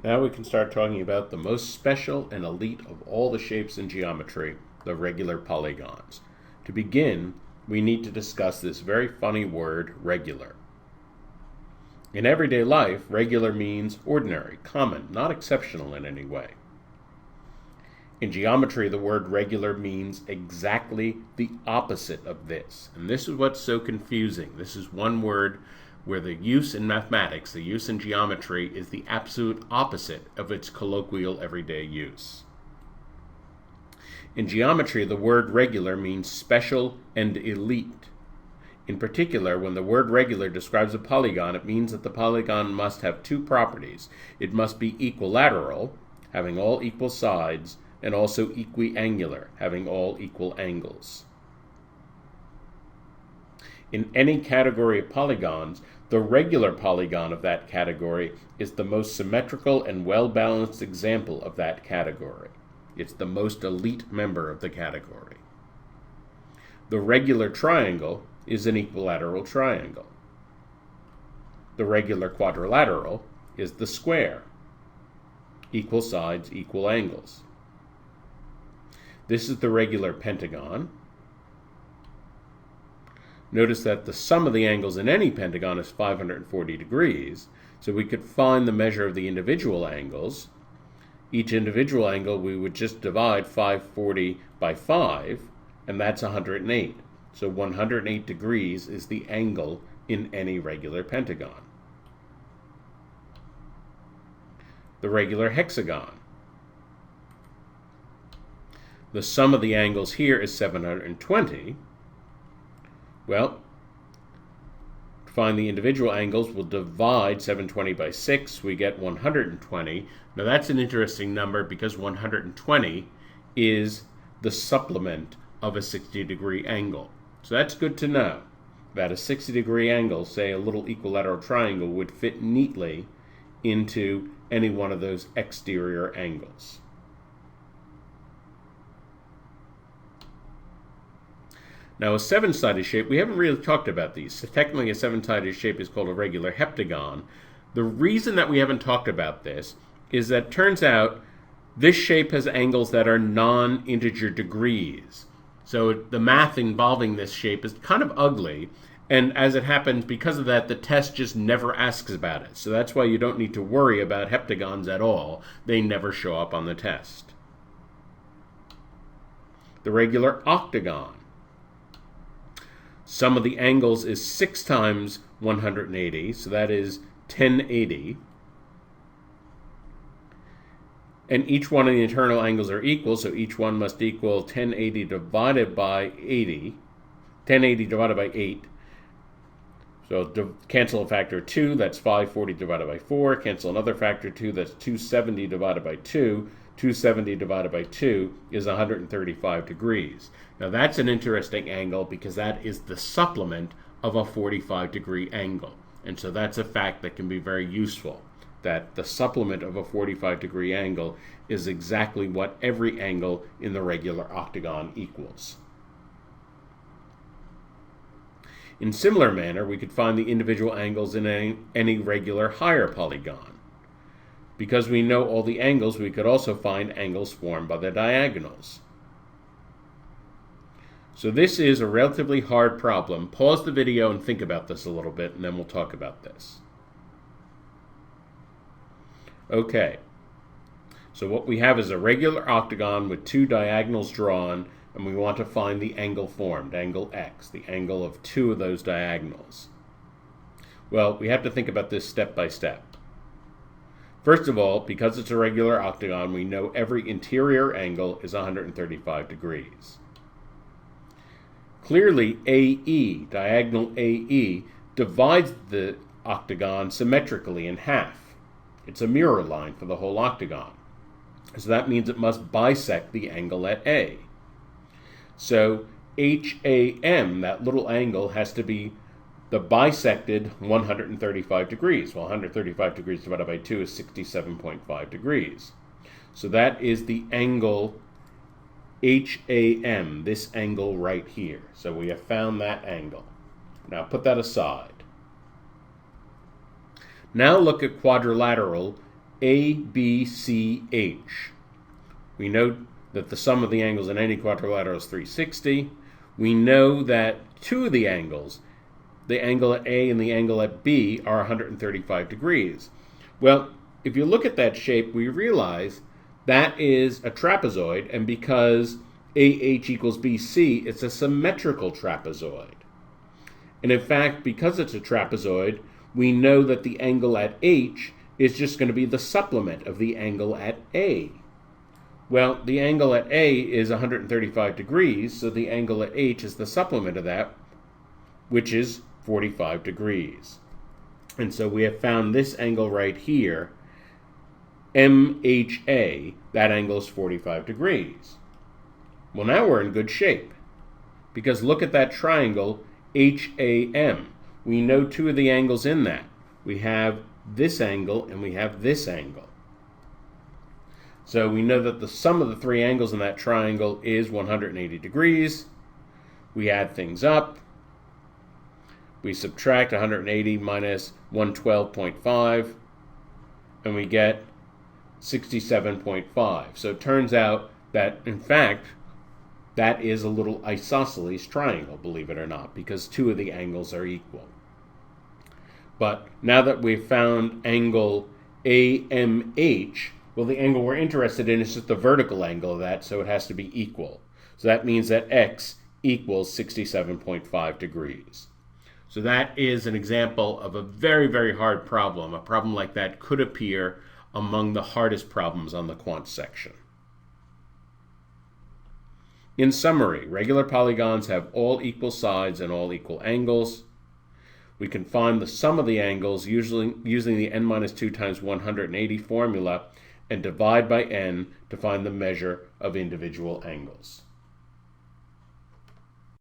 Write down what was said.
Now we can start talking about the most special and elite of all the shapes in geometry, the regular polygons. To begin, we need to discuss this very funny word, regular. In everyday life, regular means ordinary, common, not exceptional in any way. In geometry, the word regular means exactly the opposite of this. And this is what's so confusing. This is one word where the use in mathematics, the use in geometry, is the absolute opposite of its colloquial everyday use. In geometry, the word regular means special and elite. In particular, when the word regular describes a polygon, it means that the polygon must have two properties. It must be equilateral, having all equal sides, and also equiangular, having all equal angles. In any category of polygons, the regular polygon of that category is the most symmetrical and well-balanced example of that category. It's the most elite member of the category. The regular triangle is an equilateral triangle. The regular quadrilateral is the square. Equal sides, equal angles. This is the regular pentagon. Notice that the sum of the angles in any pentagon is 540 degrees, so we could find the measure of the individual angles. Each individual angle we would just divide 540 by 5, and that's 108. So 108 degrees is the angle in any regular pentagon. The regular hexagon. The sum of the angles here is 720. Well, to find the individual angles, we'll divide 720 by 6. We get 120. Now that's an interesting number because 120 is the supplement of a 60-degree angle. So that's good to know that a 60-degree angle, say a little equilateral triangle, would fit neatly into any one of those exterior angles. Now, a seven-sided shape, we haven't really talked about these. So technically, a seven-sided shape is called a regular heptagon. The reason that we haven't talked about this is that it turns out this shape has angles that are non-integer degrees. So the math involving this shape is kind of ugly, and as it happens, because of that, the test just never asks about it. So that's why you don't need to worry about heptagons at all. They never show up on the test. The regular octagon. Sum of the angles is 6 times 180, so that is 1080. And each one of the internal angles are equal, so each one must equal 1080 divided by 80. 1080 divided by 8. So cancel a factor of 2, that's 540 divided by 4. Cancel another factor of 2, that's 270 divided by 2. 270 divided by 2 is 135 degrees. Now that's an interesting angle because that is the supplement of a 45-degree angle. And so that's a fact that can be very useful, that the supplement of a 45-degree angle is exactly what every angle in the regular octagon equals. In similar manner, we could find the individual angles in any regular higher polygon. Because we know all the angles, we could also find angles formed by the diagonals. So this is a relatively hard problem. Pause the video and think about this a little bit, and then we'll talk about this. Okay, so what we have is a regular octagon with two diagonals drawn, and we want to find the angle formed, angle x, the angle of two of those diagonals. Well, we have to think about this step by step. First of all, because it's a regular octagon, we know every interior angle is 135 degrees. Clearly, AE, diagonal AE, divides the octagon symmetrically in half. It's a mirror line for the whole octagon. So that means it must bisect the angle at A. So HAM, that little angle, has to be the bisected 135 degrees. Well, 135 degrees divided by 2 is 67.5 degrees. So that is the angle HAM, this angle right here. So we have found that angle. Now put that aside. Now look at quadrilateral ABCH. We know that the sum of the angles in any quadrilateral is 360. We know that two of the angles, the angle at A and the angle at B, are 135 degrees. Well, if you look at that shape, we realize that is a trapezoid, and because AH equals BC, it's a symmetrical trapezoid. And in fact, because it's a trapezoid, we know that the angle at H is just going to be the supplement of the angle at A. Well, the angle at A is 135 degrees, so the angle at H is the supplement of that, which is 45 degrees. And so we have found this angle right here, MHA, that angle is 45 degrees. Well, now we're in good shape, because look at that triangle HAM. We know two of the angles in that. We have this angle and we have this angle. So we know that the sum of the three angles in that triangle is 180 degrees. We add things up. We subtract 180 minus 112.5, and we get 67.5. So it turns out that, in fact, that is a little isosceles triangle, believe it or not, because two of the angles are equal. But now that we've found angle AMH, well, the angle we're interested in is just the vertical angle of that, so it has to be equal. So that means that x equals 67.5 degrees. So that is an example of a very, very hard problem. A problem like that could appear among the hardest problems on the quant section. In summary, regular polygons have all equal sides and all equal angles. We can find the sum of the angles using the n minus 2 times 180 formula and divide by n to find the measure of individual angles.